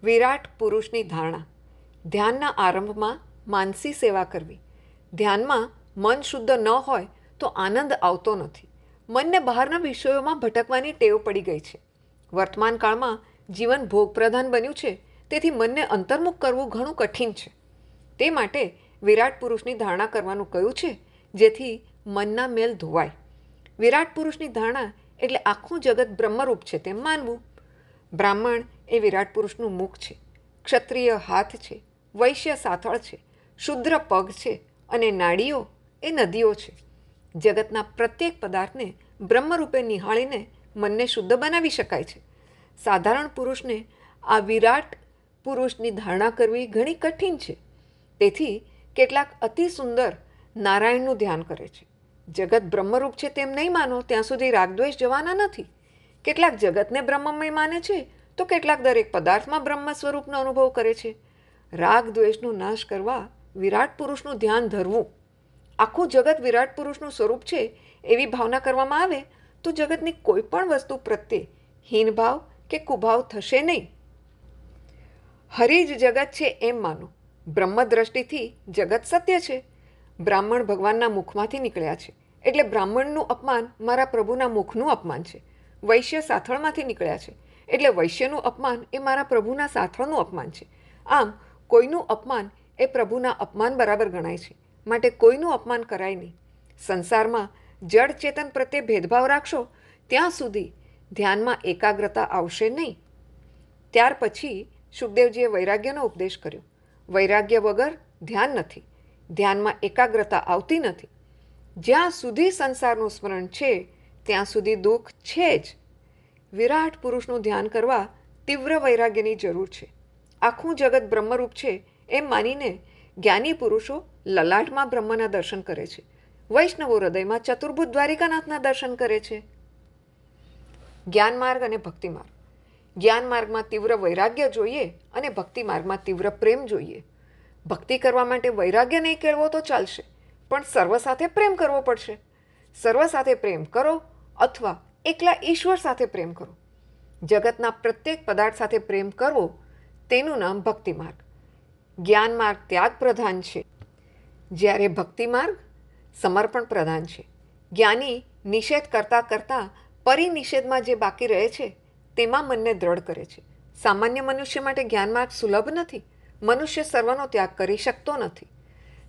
વિરાટ પુરુષની ધારણા. ધ્યાનના આરંભમાં માનસી સેવા કરવી. ધ્યાનમાં મન શુદ્ધ ન હોય તો આનંદ આવતો નથી. મનને બહારના વિષયોમાં ભટકવાની ટેવ પડી ગઈ છે. વર્તમાન કાળમાં જીવન ભોગપ્રધાન બન્યું છે, તેથી મનને અંતર્મુખ કરવું ઘણું કઠિન છે. તે માટે વિરાટ પુરુષની ધારણા કરવાનું કહ્યું છે, જેથી મનના મેલ ધોવાય. વિરાટ પુરુષની ધારણા એટલે આખું જગત બ્રહ્મરૂપ છે તેમ માનવું. બ્રાહ્મણ એ વિરાટ પુરુષનું મુખ છે, ક્ષત્રિય હાથ છે, વૈશ્ય સાથળ છે, શુદ્ર પગ છે અને નાડીઓ એ નદીઓ છે. જગતના પ્રત્યેક પદાર્થને બ્રહ્મરૂપે નિહાળીને મનને શુદ્ધ બનાવી શકાય છે. સાધારણ પુરુષને આ વિરાટ પુરુષની ધારણા કરવી ઘણી કઠિન છે. તેથી કેટલાક અતિ સુંદર નારાયણનું ધ્યાન કરે છે. જગત બ્રહ્મરૂપ છે તેમ નહીં માનો ત્યાં સુધી રાગદ્વેષ જવાના નથી. કેટલાક જગતને બ્રહ્મમય માને છે તો કેટલાક દરેક પદાર્થમાં બ્રહ્મ સ્વરૂપનો અનુભવ કરે છે. રાગ દ્વેષનો નાશ કરવા વિરાટ પુરુષનું ધ્યાન ધરવું. આખું જગત વિરાટ પુરુષનું સ્વરૂપ છે એવી ભાવના કરવામાં આવે તો જગતની કોઈ પણ વસ્તુ પ્રત્યે હીનભાવ કે કુભાવ થશે નહીં. હરિ જ જગત છે એમ માનો. બ્રહ્મ દ્રષ્ટિથી જગત સત્ય છે. બ્રાહ્મણ ભગવાનના મુખમાંથી નીકળ્યા છે, એટલે બ્રાહ્મણનું અપમાન મારા પ્રભુના મુખનું અપમાન છે. વૈશ્ય સાથળમાંથી નીકળ્યા છે, એટલે વૈશ્યનું અપમાન એ મારા પ્રભુના સાથળનું અપમાન છે. આમ કોઈનું અપમાન એ પ્રભુના અપમાન બરાબર ગણાય છે. માટે કોઈનું અપમાન કરાય નહીં. સંસારમાં જડ ચેતન પ્રત્યે ભેદભાવ રાખશો ત્યાં સુધી ધ્યાનમાં એકાગ્રતા આવશે નહીં. ત્યાર પછી શુકદેવજીએ વૈરાગ્યનો ઉપદેશ કર્યો. વૈરાગ્ય વગર ધ્યાન નથી. ધ્યાનમાં એકાગ્રતા આવતી નથી. જ્યાં સુધી સંસારનું સ્મરણ છે ત્યાં સુધી દુઃખ છે જ. વિરાટ પુરુષનું ધ્યાન કરવા તીવ્ર વૈરાગ્યની જરૂર છે. આખું જગત બ્રહ્મરૂપ છે એમ માનીને જ્ઞાની પુરુષો લલાટમાં બ્રહ્મના દર્શન કરે છે. વૈષ્ણવો હૃદયમાં ચતુર્ભુજ દ્વારિકાનાથના દર્શન કરે છે. જ્ઞાન માર્ગ અને ભક્તિ માર્ગ. જ્ઞાન માર્ગમાં તીવ્ર વૈરાગ્ય જોઈએ અને ભક્તિ માર્ગમાં તીવ્ર પ્રેમ જોઈએ. ભક્તિ કરવા માટે વૈરાગ્ય નહીં કેળવો તો ચાલશે, પણ સર્વ સાથે પ્રેમ કરવો પડશે. સર્વ સાથે પ્રેમ કરો અથવા એકલા ઈશ્વર સાથે પ્રેમ કરો. જગતના પ્રત્યેક પદાર્થ સાથે પ્રેમ કરવો તેનું નામ ભક્તિ માર્ગ. જ્ઞાન માર્ગ ત્યાગ પ્રધાન છે, જ્યારે ભક્તિ માર્ગ સમર્પણ પ્રધાન છે. જ્ઞાની નિષેધ કરતાં કરતાં પરિનિષેધમાં જે બાકી રહે છે તેમાં મનને દ્રઢ કરે છે. સામાન્ય મનુષ્ય માટે જ્ઞાન માર્ગ સુલભ નથી. મનુષ્ય સર્વનો ત્યાગ કરી શકતો નથી.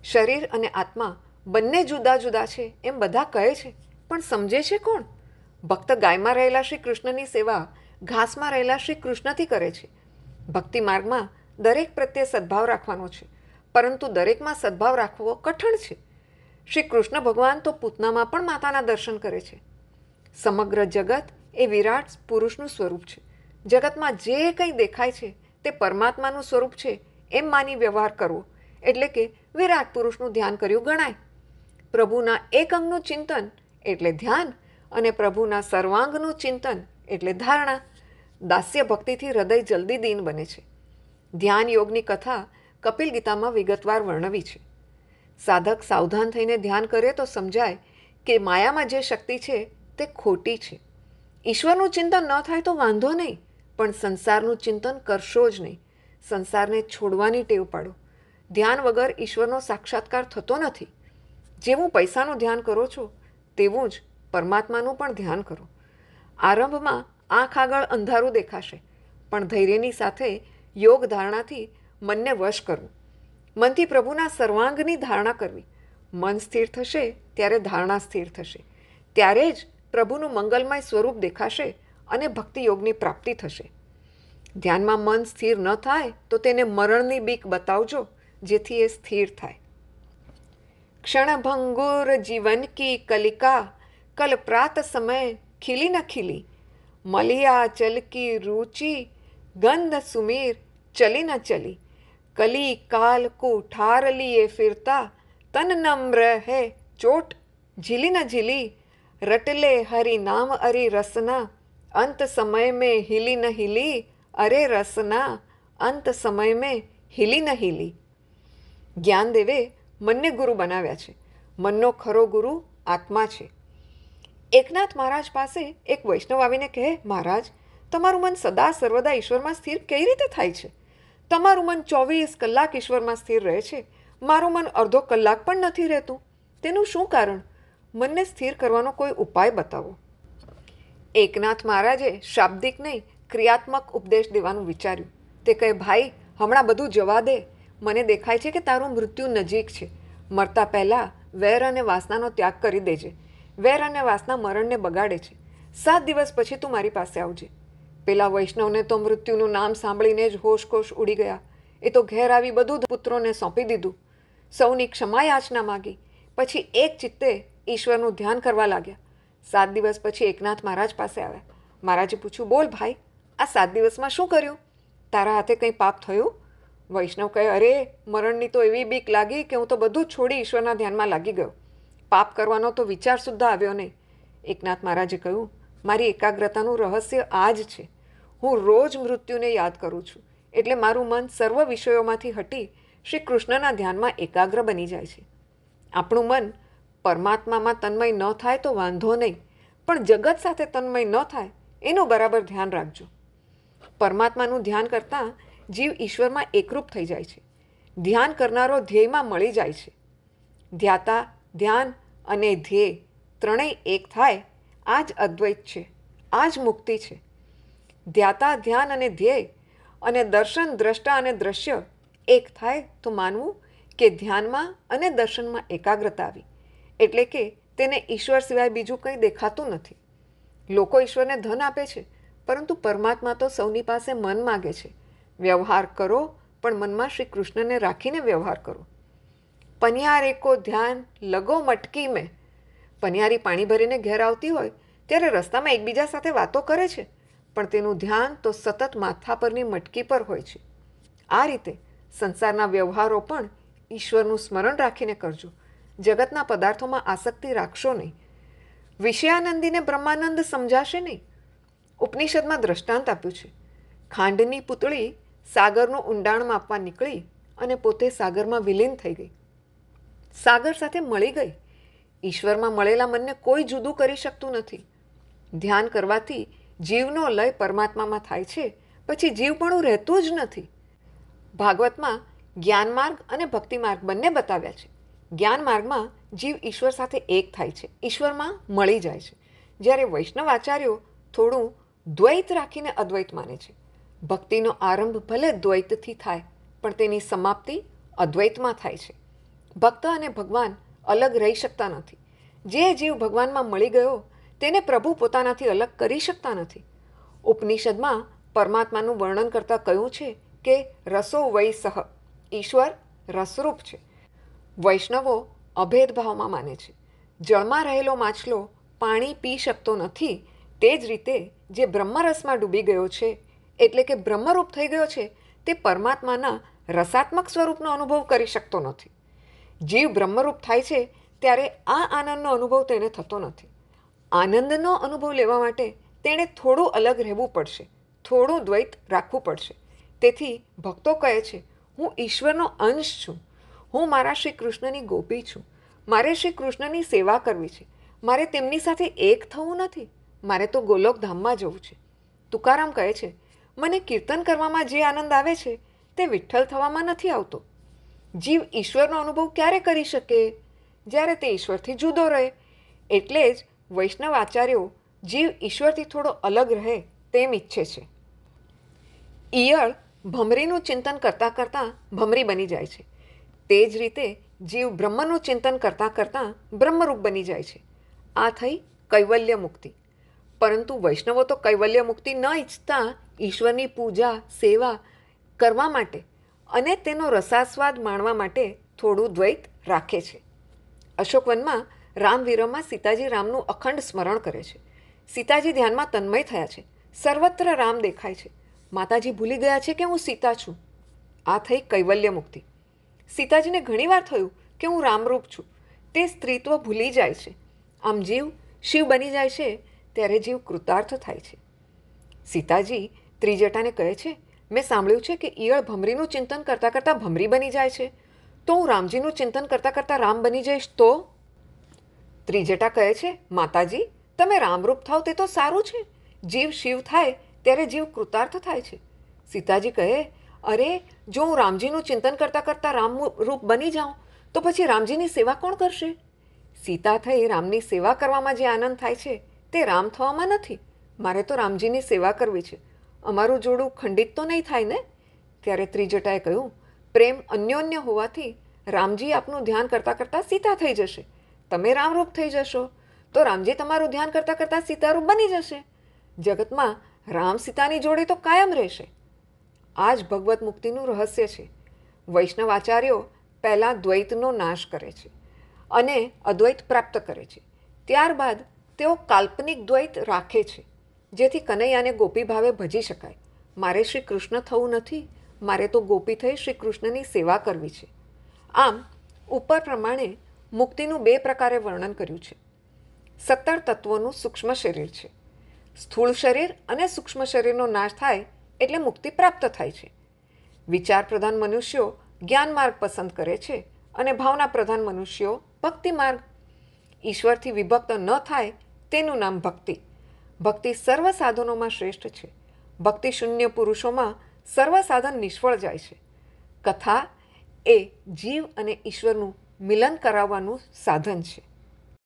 શરીર અને આત્મા બંને જુદા જુદા છે એમ બધા કહે છે, પણ સમજે છે કોણ? ભક્ત ગાયમાં રહેલા શ્રી કૃષ્ણની સેવા ઘાસમાં રહેલા શ્રી કૃષ્ણથી કરે છે. ભક્તિ માર્ગમાં દરેક પ્રત્યે સદ્ભાવ રાખવાનો છે, પરંતુ દરેકમાં સદ્ભાવ રાખવો કઠણ છે. શ્રી કૃષ્ણ ભગવાન તો પૂતનામાં પણ માતાના દર્શન કરે છે. સમગ્ર જગત એ વિરાટ પુરુષનું સ્વરૂપ છે. જગતમાં જે કંઈ દેખાય છે તે પરમાત્માનું સ્વરૂપ છે એમ માની વ્યવહાર કરવો એટલે કે વિરાટ પુરુષનું ધ્યાન કર્યું ગણાય. પ્રભુના એક અંગનું ચિંતન એટલે ધ્યાન અને પ્રભુના સર્વાંગનું ચિંતન એટલે ધારણા. દાસ્ય ભક્તિથી હૃદય જલ્દી દીન બને છે. ધ્યાન યોગની કથા કપિલ ગીતામાં વિગતવાર વર્ણવી છે. સાધક સાવધાન થઈને ધ્યાન કરે તો સમજાય કે માયામાં જે શક્તિ છે તે ખોટી છે. ઈશ્વરનું ચિંતન ન થાય તો વાંધો નહીં, પણ સંસારનું ચિંતન કરશો જ નહીં. સંસારને છોડવાની ટેવ પાડો. ધ્યાન વગર ઈશ્વરનો સાક્ષાત્કાર થતો નથી. જેવું પૈસાનું ધ્યાન કરો છો તેવું જ પરમાત્માનું પણ ધ્યાન કરો. આરંભમાં આંખ આગળ અંધારું દેખાશે, પણ ધૈર્યની સાથે યોગ ધારણાથી મનને વશ કરવું. મનથી પ્રભુના સર્વાંગની ધારણા કરવી. મન સ્થિર થશે ત્યારે ધારણા સ્થિર થશે. ત્યારે જ પ્રભુનું મંગલમય સ્વરૂપ દેખાશે અને ભક્તિ યોગની પ્રાપ્તિ થશે. ધ્યાનમાં મન સ્થિર ન થાય તો તેને મરણની બીક બતાવજો, જેથી એ સ્થિર થાય. ક્ષણભંગુર જીવન કી કલિકા કલ પ્રાત સમય ખીલી ન ખીલી. મલિયા ચલ કી રૂચિ ગંધ સુમીર ચલી ન ચલી. કલી કાલ કો ઠાર લીએ ફિરતા તન નમ્ર હૈ ચોટ ઝીલી ન ઝીલી. રટલે હરિ નામ અરી રસના અંત સમય में हिली न हिली. અરે રસના અંત સમય મેં હિલી ન હિલી. જ્ઞાનદેવે મનને ગુરુ બનાવ્યા છે. મનનો ખરો ગુરુ આત્મા છે. એકનાથ મહારાજ પાસે એક વૈષ્ણવ આવીને કહે, મહારાજ, તમારું મન સદા સર્વદા ઈશ્વરમાં સ્થિર કઈ રીતે થાય છે? તમારું મન 24 કલાક ઈશ્વરમાં સ્થિર રહે છે, મારું મન અડધો કલાક પણ નથી રહેતું. તેનું શું કારણ? મનને સ્થિર કરવાનો કોઈ ઉપાય બતાવો. એકનાથ મહારાજે શાબ્દિક નહીં ક્રિયાત્મક ઉપદેશ દેવાનું વિચાર્યું. તે કહે, ભાઈ, હમણાં બધું જવા દે. મને દેખાય છે કે તારું મૃત્યુ નજીક છે. મરતા પહેલાં વેર અને વાસનાનો ત્યાગ કરી દેજે. વેર અને વાસના મરણને બગાડે છે. 7 દિવસ પછી તું મારી પાસે આવજે. પેલા વૈષ્ણવને તો મૃત્યુનું નામ સાંભળીને જ હોશકોશ ઉડી ગયા. એ તો ઘેર આવી બધું જ પુત્રોને સોંપી દીધું. સૌની ક્ષમા યાચના માગી. પછી એક ચિત્તે ઈશ્વરનું ધ્યાન કરવા લાગ્યા. 7 દિવસ પછી એકનાથ મહારાજ પાસે આવ્યા. મહારાજે પૂછ્યું, બોલ ભાઈ, આ 7 દિવસમાં શું કર્યું? તારા હાથે કંઈ પાપ થયું? વૈષ્ણવ કહે, અરે, મરણની તો એવી બીક લાગી કે હું તો બધું જ છોડી ઈશ્વરના ધ્યાનમાં લાગી ગયો. પાપ કરવાનો તો વિચાર સુદ્ધા આવ્યો નહીં. એકનાથ મહારાજે કહ્યું, મારી એકાગ્રતાનું રહસ્ય આ જ છે. હું રોજ મૃત્યુને યાદ કરું છું, એટલે મારું મન સર્વ વિષયોમાંથી હટી શ્રી કૃષ્ણના ધ્યાનમાં એકાગ્ર બની જાય છે. આપણું મન પરમાત્મામાં તન્મય ન થાય તો વાંધો નહીં, પણ જગત સાથે તન્મય ન થાય એનું બરાબર ધ્યાન રાખજો. પરમાત્માનું ધ્યાન કરતાં જીવ ઈશ્વરમાં એકરૂપ થઈ જાય છે. ધ્યાન કરનારો ધ્યેયમાં મળી જાય છે. ધ્યાતા, ધ્યાન અને ધ્યેય ત્રણેય એક થાય, આ જ અદ્વૈત છે, આ જ મુક્તિ છે. ધ્યાતા, ધ્યાન અને ધ્યેય અને દર્શન, દ્રષ્ટા અને દ્રશ્ય એક થાય તો માનવું કે ધ્યાનમાં અને દર્શનમાં એકાગ્રતા આવી, એટલે કે તેને ઈશ્વર સિવાય બીજું કંઈ દેખાતું નથી. લોકો ઈશ્વરને ધન આપે છે, પરંતુ પરમાત્મા તો સૌની પાસે મન માગે છે. વ્યવહાર કરો, પણ મનમાં શ્રી કૃષ્ણને રાખીને વ્યવહાર કરો. પનિયારે કો ધ્યાન લગો મટકી મેં. પનિયારી પાણી ભરીને ઘેર આવતી હોય ત્યારે રસ્તામાં એકબીજા સાથે વાતો કરે છે, પણ તેનું ધ્યાન તો સતત માથા પરની મટકી પર હોય છે. આ રીતે સંસારના વ્યવહારો પણ ઈશ્વરનું સ્મરણ રાખીને કરજો. જગતના પદાર્થોમાં આસક્તિ રાખશો નહીં. વિષયાનંદીને બ્રહ્માનંદ સમજાશે નહીં. ઉપનિષદમાં દ્રષ્ટાંત આપ્યું છે. ખાંડની પૂતળી સાગરનું ઊંડાણ માપવા નીકળી અને પોતે સાગરમાં વિલીન થઈ ગઈ. સાગર સાથે મળી ગઈ. ઈશ્વરમાં મળેલા મનને કોઈ જુદું કરી શકતું નથી. ધ્યાન કરવાથી જીવનો લય પરમાત્મામાં થાય છે, પછી જીવપણું રહેતું જ નથી. ભાગવતમાં જ્ઞાન માર્ગ અને ભક્તિ માર્ગ બંને બતાવ્યા છે. જ્ઞાન માર્ગમાં જીવ ઈશ્વર સાથે એક થાય છે, ઈશ્વરમાં મળી જાય છે. જ્યારે વૈષ્ણવ આચાર્યો થોડું દ્વૈત રાખીને અદ્વૈત માને છે. ભક્તિનો આરંભ ભલે દ્વૈતથી થાય, પણ તેની સમાપ્તિ અદ્વૈતમાં થાય છે. ભક્ત અને ભગવાન અલગ રહી શકતા નથી. જે જીવ ભગવાનમાં મળી ગયો તેને પ્રભુ પોતાનાથી અલગ કરી શકતા નથી. ઉપનિષદમાં પરમાત્માનું વર્ણન કરતાં કહ્યું છે કે રસો વૈ સહ, ઈશ્વર રસરૂપ છે. વૈષ્ણવો અભેદભાવમાં માને છે. જળમાં રહેલો માછલો પાણી પી શકતો નથી, તે જ રીતે જે બ્રહ્મરસમાં ડૂબી ગયો છે, એટલે કે બ્રહ્મરૂપ થઈ ગયો છે, તે પરમાત્માના રસાત્મક સ્વરૂપનો અનુભવ કરી શકતો નથી. જીવ બ્રહ્મરૂપ થાય છે ત્યારે આ આનંદનો અનુભવ તેને થતો નથી. આનંદનો અનુભવ લેવા માટે તેણે થોડું અલગ રહેવું પડશે, થોડું દ્વૈત રાખવું પડશે. તેથી ભક્તો કહે છે, હું ઈશ્વરનો અંશ છું, હું મારા શ્રી કૃષ્ણની ગોપી છું, મારે શ્રી કૃષ્ણની સેવા કરવી છે, મારે તેમની સાથે એક થવું નથી, મારે તો ગોલોકધામમાં જવું છે. તુકારામ કહે છે, મને કીર્તન કરવામાં જે આનંદ આવે છે તે વિઠ્ઠલ થવામાં નથી આવતો. જીવ ઈશ્વરનો અનુભવ ક્યારે કરી શકે? જ્યારે તે ઈશ્વરથી જુદો રહે. એટલે જ વૈષ્ણવ આચાર્યો જીવ ઈશ્વરથી થોડો અલગ રહે તેમ ઈચ્છે છે. ઈયળ ભમરીનું ચિંતન કરતાં કરતાં ભમરી બની જાય છે. તે જ રીતે જીવ બ્રહ્મનું ચિંતન કરતાં કરતાં બ્રહ્મરૂપ બની જાય છે. આ થઈ કૈવલ્ય મુક્તિ. પરંતુ વૈષ્ણવો તો કૈવલ્ય મુક્તિ ન ઈચ્છતા ઈશ્વરની પૂજા, સેવા કરવા માટે અને તેનો રસાસ્વાદ માણવા માટે થોડું દ્વૈત રાખે છે. અશોકવનમાં રામવીરમાં સીતાજી રામનું અખંડ સ્મરણ કરે છે. સીતાજી ધ્યાનમાં તન્મય થયા છે. સર્વત્ર રામ દેખાય છે. માતાજી ભૂલી ગયા છે કે હું સીતા છું. આ થઈ કૈવલ્ય મુક્તિ. સીતાજીને ઘણીવાર થયું કે હું રામરૂપ છું. તે સ્ત્રીત્વ ભૂલી જાય છે. આમ જીવ શિવ બની જાય છે ત્યારે જીવ કૃતાર્થ થાય છે. સીતાજી ત્રિજટાને કહે છે, મેં સાંભળ્યું છે કે ઈયળ ભમરીનું ચિંતન કરતાં કરતાં ભમરી બની જાય છે, તો હું રામજીનું ચિંતન કરતાં કરતાં રામ બની જઈશ તો? ત્રિજટા કહે છે, માતાજી, તમે રામરૂપ થાવ તે તો સારું છે. જીવ શિવ થાય ત્યારે જીવ કૃતાર્થ થાય છે. સીતાજી કહે, અરે, જો હું રામજીનું ચિંતન કરતાં કરતાં રામ રૂપ બની જાઉં તો પછી રામજીની સેવા કોણ કરશે? સીતા થઈ રામની સેવા કરવામાં જે આનંદ થાય છે તે રામ થવામાં નથી. મારે તો રામજીની સેવા કરવી છે. અમારું જોડું ખંડિત તો નહીં થાય ને? ત્યારે ત્રિજટાએ કહ્યું, પ્રેમ અન્યોન્ય હોવાથી રામજી આપનું ધ્યાન કરતાં કરતાં સીતા થઈ જશે. તમે રામરૂપ થઈ જશો તો રામજી તમારું ધ્યાન કરતાં કરતાં સીતારૂપ બની જશે. જગતમાં રામ સીતાની જોડે તો કાયમ રહેશે. આ જ ભગવત મુક્તિનું રહસ્ય છે. વૈષ્ણવ આચાર્યો પહેલાં દ્વૈતનો નાશ કરે છે અને અદ્વૈત પ્રાપ્ત કરે છે. ત્યારબાદ તેઓ કાલ્પનિક દ્વૈત રાખે છે, જેથી કનૈયાને ગોપી ભાવે ભજી શકાય. મારે શ્રી કૃષ્ણ થવું નથી, મારે તો ગોપી થઈ શ્રી કૃષ્ણની સેવા કરવી છે. આમ ઉપર પ્રમાણે મુક્તિનું 2 પ્રકારે વર્ણન કર્યું છે. 17 તત્વોનું સૂક્ષ્મ શરીર છે. સ્થૂળ શરીર અને સૂક્ષ્મ શરીરનો નાશ થાય એટલે મુક્તિ પ્રાપ્ત થાય છે. વિચાર પ્રધાન મનુષ્યો જ્ઞાન માર્ગ પસંદ કરે છે અને ભાવના પ્રધાન મનુષ્યો ભક્તિ માર્ગ. ઈશ્વરથી વિભક્ત ન થાય તેનું નામ ભક્તિ. ભક્તિ સર્વ સાધનોમાં શ્રેષ્ઠ છે. ભક્તિ શૂન્ય પુરુષોમાં સર્વ સાધન નિષ્ફળ જાય છે. કથા એ જીવ અને ઈશ્વરનું મિલન કરાવવાનું સાધન છે.